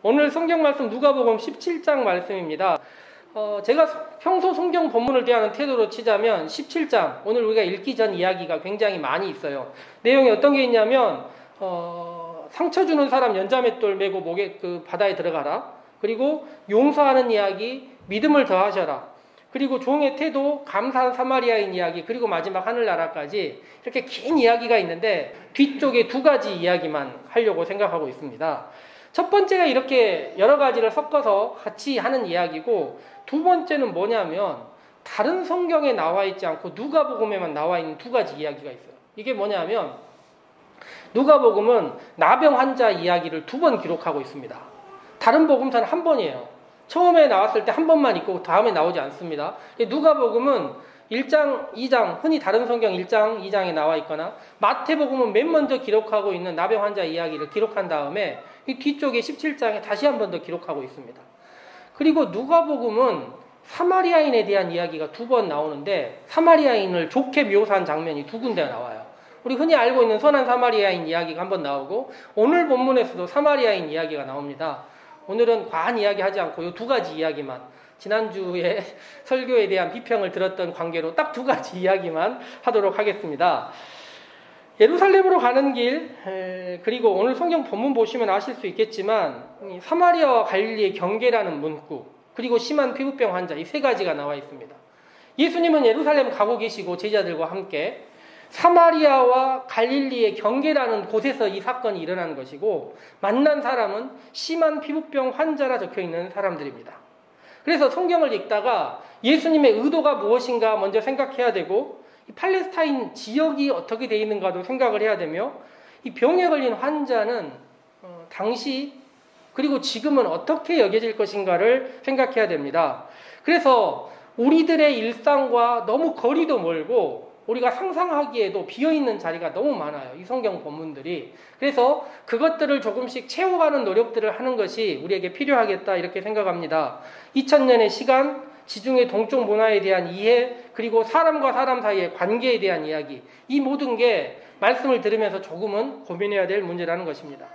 오늘 성경 말씀 누가복음 17장 말씀입니다. 제가 평소 성경 본문을 대하는 태도로 치자면 17장, 오늘 우리가 읽기 전 이야기가 굉장히 많이 있어요. 내용이 어떤 게 있냐면 상처 주는 사람 연자맷돌 메고 목에 그 바다에 들어가라. 그리고 용서하는 이야기, 믿음을 더하셔라. 그리고 종의 태도, 감사한 사마리아인 이야기, 그리고 마지막 하늘나라까지 이렇게 긴 이야기가 있는데 뒤쪽에 두 가지 이야기만 하려고 생각하고 있습니다. 첫 번째가 이렇게 여러 가지를 섞어서 같이 하는 이야기고, 두 번째는 뭐냐면 다른 성경에 나와 있지 않고 누가복음에만 나와 있는 두 가지 이야기가 있어요. 이게 뭐냐면 누가복음은 나병 환자 이야기를 두 번 기록하고 있습니다. 다른 복음서는 한 번이에요. 처음에 나왔을 때 한 번만 있고 다음에 나오지 않습니다. 누가복음은 1장, 2장, 흔히 다른 성경 1장, 2장에 나와 있거나 마태복음은 맨 먼저 기록하고 있는 나병 환자 이야기를 기록한 다음에 이 뒤쪽에 17장에 다시 한 번 더 기록하고 있습니다. 그리고 누가복음은 사마리아인에 대한 이야기가 두 번 나오는데 사마리아인을 좋게 묘사한 장면이 두 군데가 나와요. 우리 흔히 알고 있는 선한 사마리아인 이야기가 한 번 나오고 오늘 본문에서도 사마리아인 이야기가 나옵니다. 오늘은 과한 이야기 하지 않고 이 두 가지 이야기만, 지난주에 설교에 대한 비평을 들었던 관계로 딱 두 가지 이야기만 하도록 하겠습니다. 예루살렘으로 가는 길, 그리고 오늘 성경 본문 보시면 아실 수 있겠지만 사마리아와 갈릴리의 경계라는 문구, 그리고 심한 피부병 환자, 이 세 가지가 나와 있습니다. 예수님은 예루살렘 가고 계시고 제자들과 함께 사마리아와 갈릴리의 경계라는 곳에서 이 사건이 일어난 것이고, 만난 사람은 심한 피부병 환자라 적혀있는 사람들입니다. 그래서 성경을 읽다가 예수님의 의도가 무엇인가 먼저 생각해야 되고, 이 팔레스타인 지역이 어떻게 되어 있는가도 생각을 해야 되며, 이 병에 걸린 환자는 당시 그리고 지금은 어떻게 여겨질 것인가를 생각해야 됩니다. 그래서 우리들의 일상과 너무 거리도 멀고 우리가 상상하기에도 비어있는 자리가 너무 많아요. 이 성경 본문들이. 그래서 그것들을 조금씩 채워가는 노력들을 하는 것이 우리에게 필요하겠다, 이렇게 생각합니다. 2000년의 시간, 지중해 동쪽 문화에 대한 이해, 그리고 사람과 사람 사이의 관계에 대한 이야기, 이 모든 게 말씀을 들으면서 조금은 고민해야 될 문제라는 것입니다.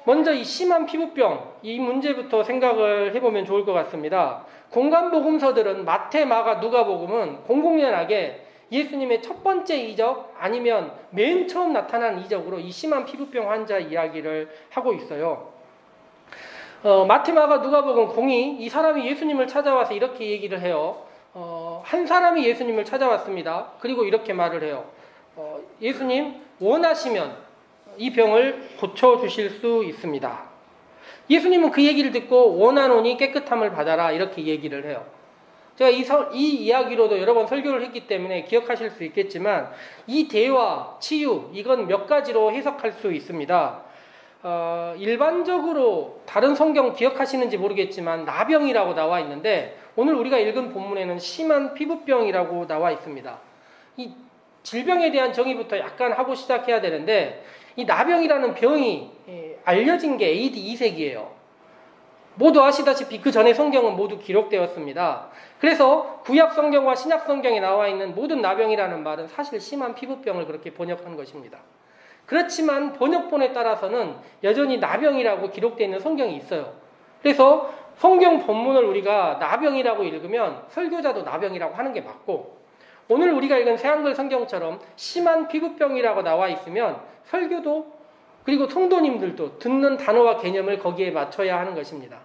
먼저 이 심한 피부병, 이 문제부터 생각을 해보면 좋을 것 같습니다. 공간복음서들은 마태, 마가, 누가복음은 공공연하게 예수님의 첫 번째 이적 아니면 맨 처음 나타난 이적으로 이 심한 피부병 환자 이야기를 하고 있어요. 마태, 마가, 누가복음 공이 이 사람이 예수님을 찾아와서 이렇게 얘기를 해요. 한 사람이 예수님을 찾아왔습니다. 그리고 이렇게 말을 해요. 예수님, 원하시면 이 병을 고쳐주실 수 있습니다. 예수님은 그 얘기를 듣고 원하노니 깨끗함을 받아라, 이렇게 얘기를 해요. 제가 이 이야기로도 여러 번 설교를 했기 때문에 기억하실 수 있겠지만 이 대화, 치유, 이건 몇 가지로 해석할 수 있습니다. 일반적으로 다른 성경 기억하시는지 모르겠지만 나병이라고 나와 있는데 오늘 우리가 읽은 본문에는 심한 피부병이라고 나와 있습니다. 이 질병에 대한 정의부터 약간 하고 시작해야 되는데, 이 나병이라는 병이 알려진 게 AD 2세기예요. 모두 아시다시피 그 전에 성경은 모두 기록되었습니다. 그래서 구약 성경과 신약 성경에 나와 있는 모든 나병이라는 말은 사실 심한 피부병을 그렇게 번역한 것입니다. 그렇지만 번역본에 따라서는 여전히 나병이라고 기록되어 있는 성경이 있어요. 그래서 성경 본문을 우리가 나병이라고 읽으면 설교자도 나병이라고 하는 게 맞고, 오늘 우리가 읽은 새한글 성경처럼 심한 피부병이라고 나와 있으면 설교도 그리고 성도님들도 듣는 단어와 개념을 거기에 맞춰야 하는 것입니다.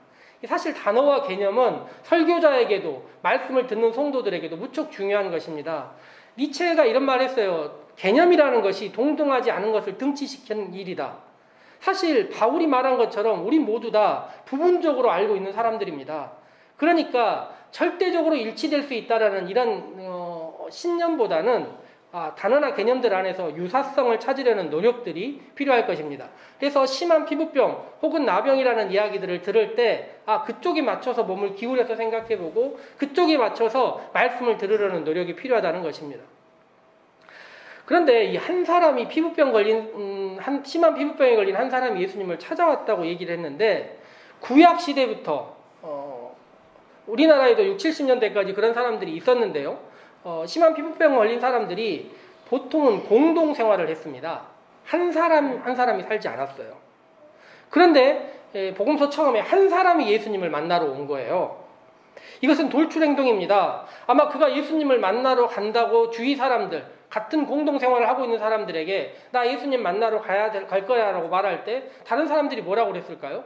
사실 단어와 개념은 설교자에게도 말씀을 듣는 성도들에게도 무척 중요한 것입니다. 니체가 이런 말을 했어요. 개념이라는 것이 동등하지 않은 것을 등치시키는 일이다. 사실 바울이 말한 것처럼 우리 모두 다 부분적으로 알고 있는 사람들입니다. 그러니까 절대적으로 일치될 수 있다라는 이런 신념보다는 단어나 개념들 안에서 유사성을 찾으려는 노력들이 필요할 것입니다. 그래서 심한 피부병 혹은 나병이라는 이야기들을 들을 때 그쪽에 맞춰서 몸을 기울여서 생각해보고 그쪽에 맞춰서 말씀을 들으려는 노력이 필요하다는 것입니다. 그런데 이 한 사람이 심한 피부병에 걸린 한 사람이 예수님을 찾아왔다고 얘기를 했는데, 구약 시대부터 우리나라에도 60, 70년대까지 그런 사람들이 있었는데요. 심한 피부병 걸린 사람들이 보통은 공동생활을 했습니다. 한 사람이 살지 않았어요. 그런데 복음서 처음에 한 사람이 예수님을 만나러 온 거예요. 이것은 돌출 행동입니다. 아마 그가 예수님을 만나러 간다고 주위 사람들, 같은 공동생활을 하고 있는 사람들에게 나 예수님 만나러 갈 거야 라고 말할 때 다른 사람들이 뭐라고 그랬을까요?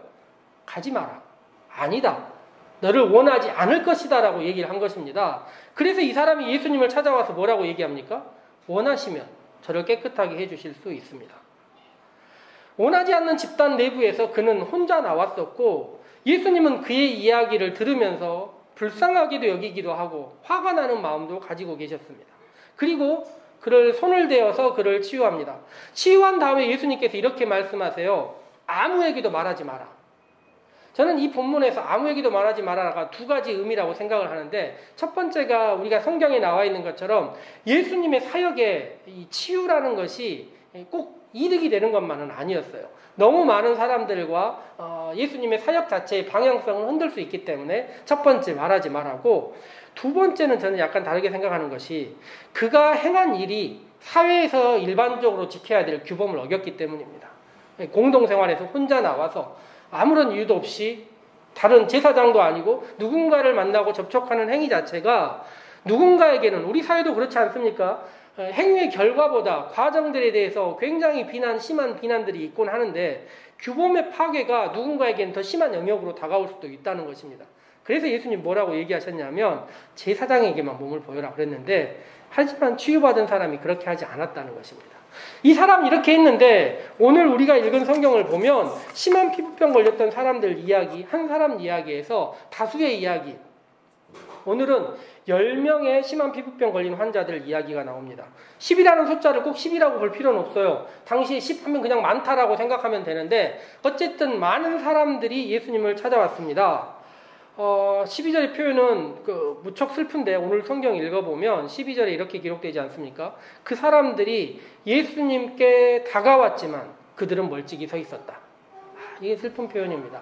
가지 마라. 아니다. 너를 원하지 않을 것이다 라고 얘기를 한 것입니다. 그래서 이 사람이 예수님을 찾아와서 뭐라고 얘기합니까? 원하시면 저를 깨끗하게 해주실 수 있습니다. 원하지 않는 집단 내부에서 그는 혼자 나왔었고 예수님은 그의 이야기를 들으면서 불쌍하게도 여기기도 하고 화가 나는 마음도 가지고 계셨습니다. 그리고 그를 손을 대어서 그를 치유합니다. 치유한 다음에 예수님께서 이렇게 말씀하세요. 아무에게도 말하지 마라. 저는 이 본문에서 아무에게도 말하지 마라가 두 가지 의미라고 생각을 하는데 첫 번째가 우리가 성경에 나와 있는 것처럼 예수님의 사역에 이 치유라는 것이 꼭 이득이 되는 것만은 아니었어요. 너무 많은 사람들과 예수님의 사역 자체의 방향성을 흔들 수 있기 때문에 첫 번째 말하지 말라고 두 번째는 저는 약간 다르게 생각하는 것이 그가 행한 일이 사회에서 일반적으로 지켜야 될 규범을 어겼기 때문입니다. 공동생활에서 혼자 나와서 아무런 이유도 없이 다른 제사장도 아니고 누군가를 만나고 접촉하는 행위 자체가 누군가에게는 우리 사회도 그렇지 않습니까? 행위의 결과보다 과정들에 대해서 굉장히 심한 비난들이 있곤 하는데 규범의 파괴가 누군가에게는 더 심한 영역으로 다가올 수도 있다는 것입니다. 그래서 예수님 뭐라고 얘기하셨냐면 제사장에게만 몸을 보여라 그랬는데 하지만 치유받은 사람이 그렇게 하지 않았다는 것입니다. 이 사람이 이렇게 했는데 오늘 우리가 읽은 성경을 보면 심한 피부병 걸렸던 사람들 이야기, 한 사람 이야기에서 다수의 이야기, 오늘은 10명의 심한 피부병 걸린 환자들 이야기가 나옵니다. 10이라는 숫자를 꼭 10이라고 볼 필요는 없어요. 당시에 10 하면 그냥 많다라고 생각하면 되는데 어쨌든 많은 사람들이 예수님을 찾아왔습니다. 12절의 표현은 무척 슬픈데 오늘 성경 읽어보면 12절에 이렇게 기록되지 않습니까? 그 사람들이 예수님께 다가왔지만 그들은 멀찍이 서 있었다. 이게 슬픈 표현입니다.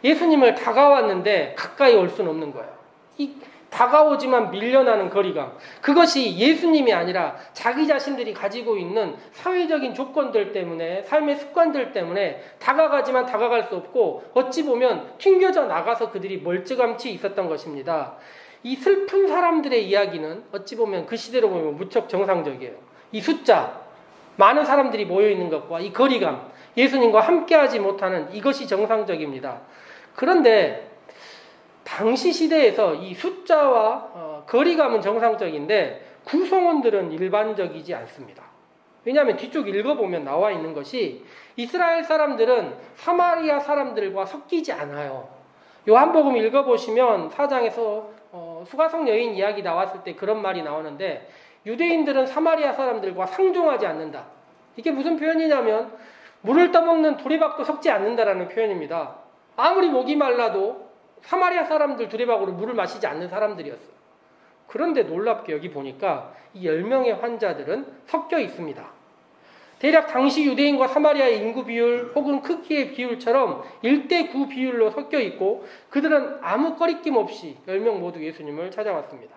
예수님을 다가왔는데 가까이 올 수는 없는 거예요. 이 다가오지만 밀려나는 거리감. 그것이 예수님이 아니라 자기 자신들이 가지고 있는 사회적인 조건들 때문에, 삶의 습관들 때문에 다가가지만 다가갈 수 없고 어찌 보면 튕겨져 나가서 그들이 멀찌감치 있었던 것입니다. 이 슬픈 사람들의 이야기는 어찌 보면 그 시대로 보면 무척 정상적이에요. 이 숫자, 많은 사람들이 모여있는 것과 이 거리감, 예수님과 함께하지 못하는 이것이 정상적입니다. 그런데 당시 시대에서 이 숫자와 거리감은 정상적인데 구성원들은 일반적이지 않습니다. 왜냐하면 뒤쪽 읽어보면 나와 있는 것이 이스라엘 사람들은 사마리아 사람들과 섞이지 않아요. 요한복음 읽어보시면 4장에서 수가성 여인 이야기 나왔을 때 그런 말이 나오는데 유대인들은 사마리아 사람들과 상종하지 않는다. 이게 무슨 표현이냐면 물을 떠먹는 두레박도 섞지 않는다라는 표현입니다. 아무리 목이 말라도 사마리아 사람들 두레박으로 물을 마시지 않는 사람들이었어요. 그런데 놀랍게 여기 보니까 이 10명의 환자들은 섞여 있습니다. 대략 당시 유대인과 사마리아의 인구 비율 혹은 크기의 비율처럼 1:9 비율로 섞여 있고 그들은 아무 꺼리낌 없이 10명 모두 예수님을 찾아왔습니다.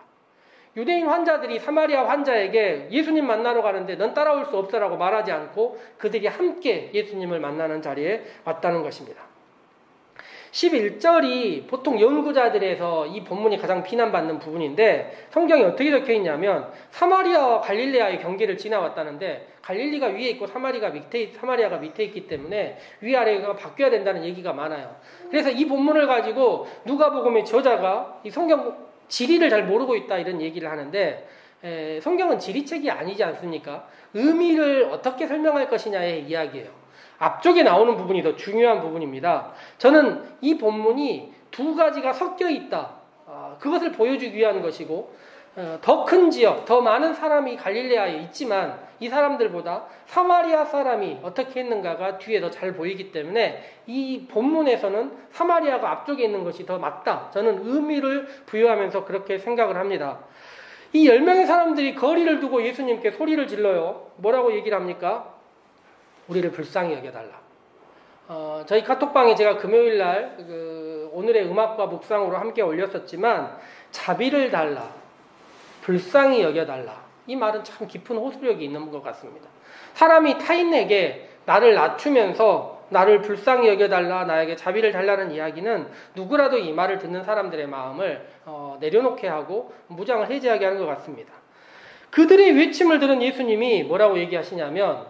유대인 환자들이 사마리아 환자에게 예수님 만나러 가는데 넌 따라올 수 없어라고 말하지 않고 그들이 함께 예수님을 만나는 자리에 왔다는 것입니다. 11절이 보통 연구자들에서 이 본문이 가장 비난받는 부분인데 성경에 어떻게 적혀 있냐면 사마리아와 갈릴레아의 경계를 지나왔다는데 갈릴리가 위에 있고 사마리아가 밑에 있기 때문에 위아래가 바뀌어야 된다는 얘기가 많아요. 그래서 이 본문을 가지고 누가복음의 저자가 이 성경 지리를 잘 모르고 있다 이런 얘기를 하는데 성경은 지리책이 아니지 않습니까? 의미를 어떻게 설명할 것이냐의 이야기예요. 앞쪽에 나오는 부분이 더 중요한 부분입니다. 저는 이 본문이 두 가지가 섞여 있다. 그것을 보여주기 위한 것이고 더 큰 지역, 더 많은 사람이 갈릴레아에 있지만 이 사람들보다 사마리아 사람이 어떻게 했는가가 뒤에 더 잘 보이기 때문에 이 본문에서는 사마리아가 앞쪽에 있는 것이 더 맞다. 저는 의미를 부여하면서 그렇게 생각을 합니다. 이 10명의 사람들이 거리를 두고 예수님께 소리를 질러요. 뭐라고 얘기를 합니까? 우리를 불쌍히 여겨달라. 저희 카톡방에 제가 금요일날 오늘의 음악과 묵상으로 함께 올렸었지만 자비를 달라, 불쌍히 여겨달라. 이 말은 참 깊은 호소력이 있는 것 같습니다. 사람이 타인에게 나를 낮추면서 나를 불쌍히 여겨달라, 나에게 자비를 달라는 이야기는 누구라도 이 말을 듣는 사람들의 마음을 내려놓게 하고 무장을 해제하게 하는 것 같습니다. 그들의 외침을 들은 예수님이 뭐라고 얘기하시냐면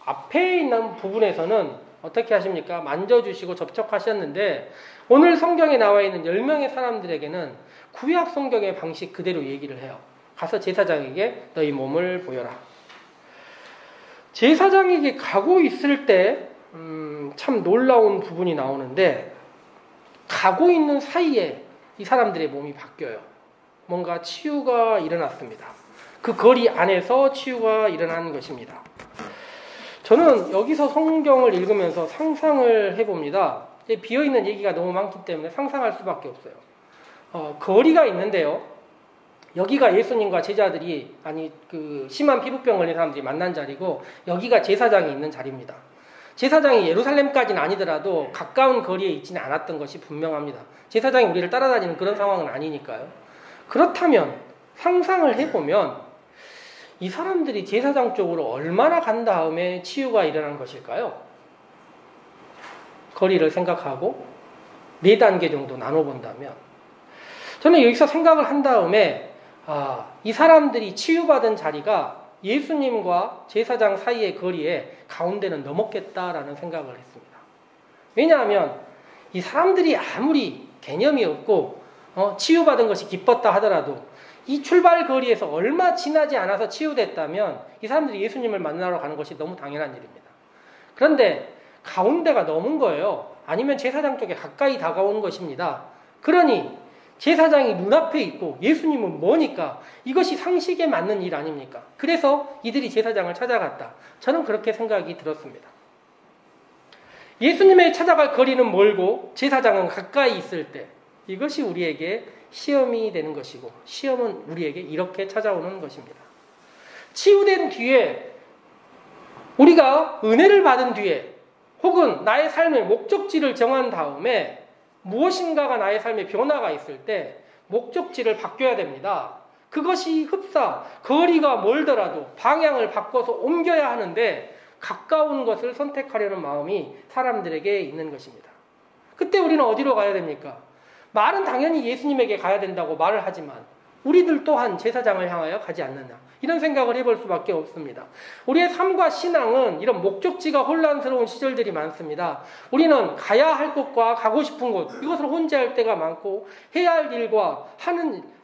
앞에 있는 부분에서는 어떻게 하십니까? 만져주시고 접촉하셨는데 오늘 성경에 나와 있는 10명의 사람들에게는 구약 성경의 방식 그대로 얘기를 해요. 가서 제사장에게 너희 몸을 보여라. 제사장에게 가고 있을 때 참 놀라운 부분이 나오는데 가고 있는 사이에 이 사람들의 몸이 바뀌어요. 뭔가 치유가 일어났습니다. 그 거리 안에서 치유가 일어나는 것입니다. 저는 여기서 성경을 읽으면서 상상을 해봅니다. 비어있는 얘기가 너무 많기 때문에 상상할 수밖에 없어요. 거리가 있는데요. 여기가 예수님과 제자들이 심한 피부병 걸린 사람들이 만난 자리고 여기가 제사장이 있는 자리입니다. 제사장이 예루살렘까지는 아니더라도 가까운 거리에 있지는 않았던 것이 분명합니다. 제사장이 우리를 따라다니는 그런 상황은 아니니까요. 그렇다면 상상을 해보면 이 사람들이 제사장 쪽으로 얼마나 간 다음에 치유가 일어난 것일까요? 거리를 생각하고 4단계 정도 나눠본다면 저는 여기서 생각을 한 다음에 이 사람들이 치유받은 자리가 예수님과 제사장 사이의 거리에 가운데는 넘었겠다라는 생각을 했습니다. 왜냐하면 이 사람들이 아무리 개념이 없고 치유받은 것이 기뻤다 하더라도 이 출발 거리에서 얼마 지나지 않아서 치유됐다면 이 사람들이 예수님을 만나러 가는 것이 너무 당연한 일입니다. 그런데 가운데가 넘은 거예요. 아니면 제사장 쪽에 가까이 다가온 것입니다. 그러니 제사장이 눈앞에 있고 예수님은 머니까 이것이 상식에 맞는 일 아닙니까? 그래서 이들이 제사장을 찾아갔다. 저는 그렇게 생각이 들었습니다. 예수님의 찾아갈 거리는 멀고 제사장은 가까이 있을 때 이것이 우리에게 시험이 되는 것이고 시험은 우리에게 이렇게 찾아오는 것입니다. 치유된 뒤에 우리가 은혜를 받은 뒤에 혹은 나의 삶의 목적지를 정한 다음에 무엇인가가 나의 삶에 변화가 있을 때 목적지를 바뀌어야 됩니다. 그것이 흡사, 거리가 멀더라도 방향을 바꿔서 옮겨야 하는데 가까운 것을 선택하려는 마음이 사람들에게 있는 것입니다. 그때 우리는 어디로 가야 됩니까? 말은 당연히 예수님에게 가야 된다고 말을 하지만 우리들 또한 제사장을 향하여 가지 않느냐 이런 생각을 해볼 수밖에 없습니다. 우리의 삶과 신앙은 이런 목적지가 혼란스러운 시절들이 많습니다. 우리는 가야 할 곳과 가고 싶은 곳 이것을 혼자 할 때가 많고 해야 할 일과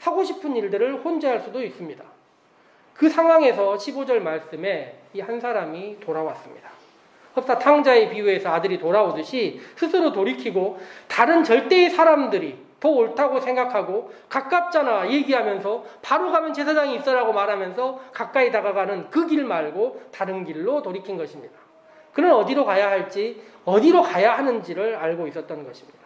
하고 싶은 일들을 혼자 할 수도 있습니다. 그 상황에서 15절 말씀에 이 한 사람이 돌아왔습니다. 흡사 탕자의 비유에서 아들이 돌아오듯이 스스로 돌이키고 다른 절대의 사람들이 더 옳다고 생각하고 가깝잖아 얘기하면서 바로 가면 제사장이 있어라고 말하면서 가까이 다가가는 그 길 말고 다른 길로 돌이킨 것입니다. 그는 어디로 가야 할지 어디로 가야 하는지를 알고 있었던 것입니다.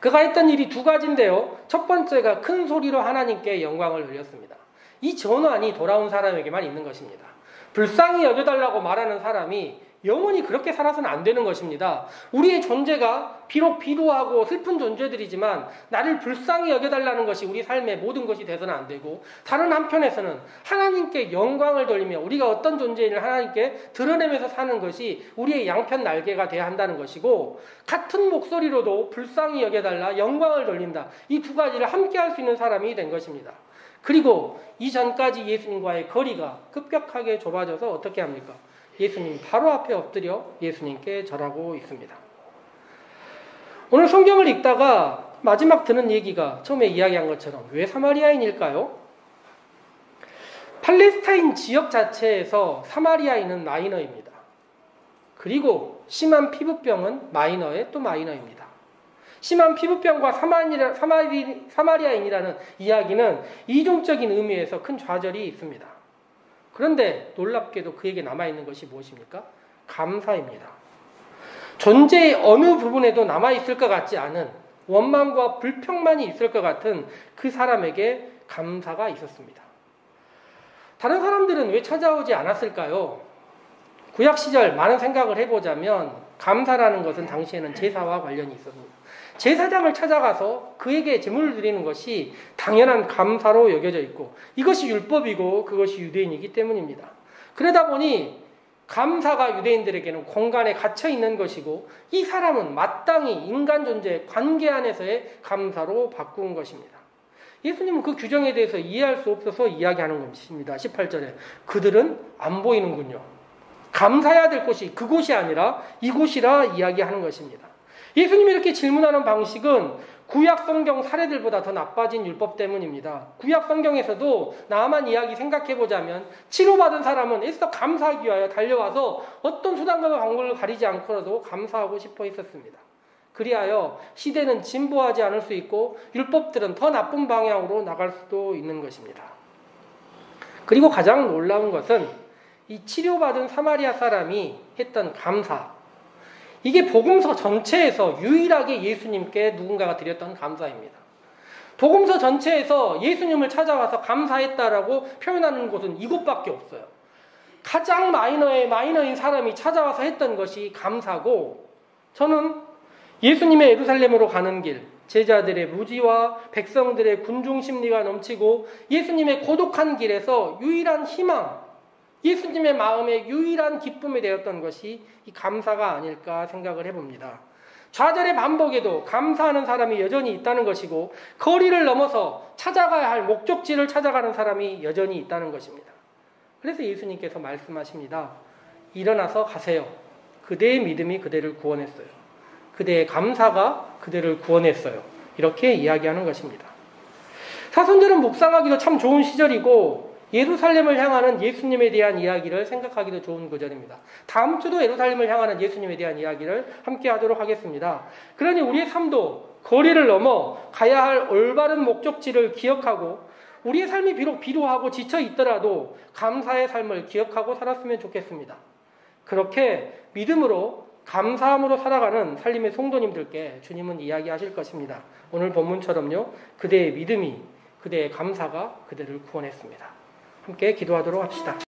그가 했던 일이 2가지인데요. 첫 번째가 큰 소리로 하나님께 영광을 돌렸습니다. 이 전환이 돌아온 사람에게만 있는 것입니다. 불쌍히 여겨달라고 말하는 사람이 영원히 그렇게 살아서는 안 되는 것입니다. 우리의 존재가 비록 비루하고 슬픈 존재들이지만 나를 불쌍히 여겨달라는 것이 우리 삶의 모든 것이 돼서는 안 되고 다른 한편에서는 하나님께 영광을 돌리며 우리가 어떤 존재인을 하나님께 드러내면서 사는 것이 우리의 양편 날개가 돼야 한다는 것이고 같은 목소리로도 불쌍히 여겨달라 영광을 돌린다. 이 2가지를 함께 할 수 있는 사람이 된 것입니다. 그리고 이전까지 예수님과의 거리가 급격하게 좁아져서 어떻게 합니까? 예수님 바로 앞에 엎드려 예수님께 절하고 있습니다. 오늘 성경을 읽다가 마지막 드는 얘기가 처음에 이야기한 것처럼 왜 사마리아인일까요? 팔레스타인 지역 자체에서 사마리아인은 마이너입니다. 그리고 심한 피부병은 마이너의 또 마이너입니다. 심한 피부병과 사마리아인이라는 이야기는 이중적인 의미에서 큰 좌절이 있습니다. 그런데 놀랍게도 그에게 남아있는 것이 무엇입니까? 감사입니다. 존재의 어느 부분에도 남아있을 것 같지 않은 원망과 불평만이 있을 것 같은 그 사람에게 감사가 있었습니다. 다른 사람들은 왜 찾아오지 않았을까요? 구약 시절 많은 생각을 해보자면 감사라는 것은 당시에는 제사와 관련이 있었습니다. 제사장을 찾아가서 그에게 제물을 드리는 것이 당연한 감사로 여겨져 있고 이것이 율법이고 그것이 유대인이기 때문입니다. 그러다 보니 감사가 유대인들에게는 공간에 갇혀 있는 것이고 이 사람은 마땅히 인간 존재의 관계 안에서의 감사로 바꾼 것입니다. 예수님은 그 규정에 대해서 이해할 수 없어서 이야기하는 것입니다. 18절에 그들은 안 보이는군요. 감사해야 될 곳이 그곳이 아니라 이곳이라 이야기하는 것입니다. 예수님이 이렇게 질문하는 방식은 구약 성경 사례들보다 더 나빠진 율법 때문입니다. 구약 성경에서도 나만 이야기 생각해보자면 치료받은 사람은 애써 감사하기 위하여 달려와서 어떤 수단과 방법을 가리지 않고라도 감사하고 싶어 했었습니다. 그리하여 시대는 진보하지 않을 수 있고 율법들은 더 나쁜 방향으로 나갈 수도 있는 것입니다. 그리고 가장 놀라운 것은 이 치료받은 사마리아 사람이 했던 감사, 이게 복음서 전체에서 유일하게 예수님께 누군가가 드렸던 감사입니다. 복음서 전체에서 예수님을 찾아와서 감사했다라고 표현하는 곳은 이곳밖에 없어요. 가장 마이너인 사람이 찾아와서 했던 것이 감사고, 저는 예수님의 예루살렘으로 가는 길, 제자들의 무지와 백성들의 군중 심리가 넘치고 예수님의 고독한 길에서 유일한 희망, 예수님의 마음의 유일한 기쁨이 되었던 것이 이 감사가 아닐까 생각을 해봅니다. 좌절의 반복에도 감사하는 사람이 여전히 있다는 것이고 거리를 넘어서 찾아가야 할 목적지를 찾아가는 사람이 여전히 있다는 것입니다. 그래서 예수님께서 말씀하십니다. 일어나서 가세요. 그대의 믿음이 그대를 구원했어요. 그대의 감사가 그대를 구원했어요. 이렇게 이야기하는 것입니다. 사순절은 묵상하기도 참 좋은 시절이고 예루살렘을 향하는 예수님에 대한 이야기를 생각하기도 좋은 구절입니다. 다음 주도 예루살렘을 향하는 예수님에 대한 이야기를 함께 하도록 하겠습니다. 그러니 우리의 삶도 거리를 넘어 가야 할 올바른 목적지를 기억하고 우리의 삶이 비록 비루하고 지쳐 있더라도 감사의 삶을 기억하고 살았으면 좋겠습니다. 그렇게 믿음으로 감사함으로 살아가는 살림의 성도님들께 주님은 이야기하실 것입니다. 오늘 본문처럼요. 그대의 믿음이, 그대의 감사가 그대를 구원했습니다. 함께 기도하도록 합시다.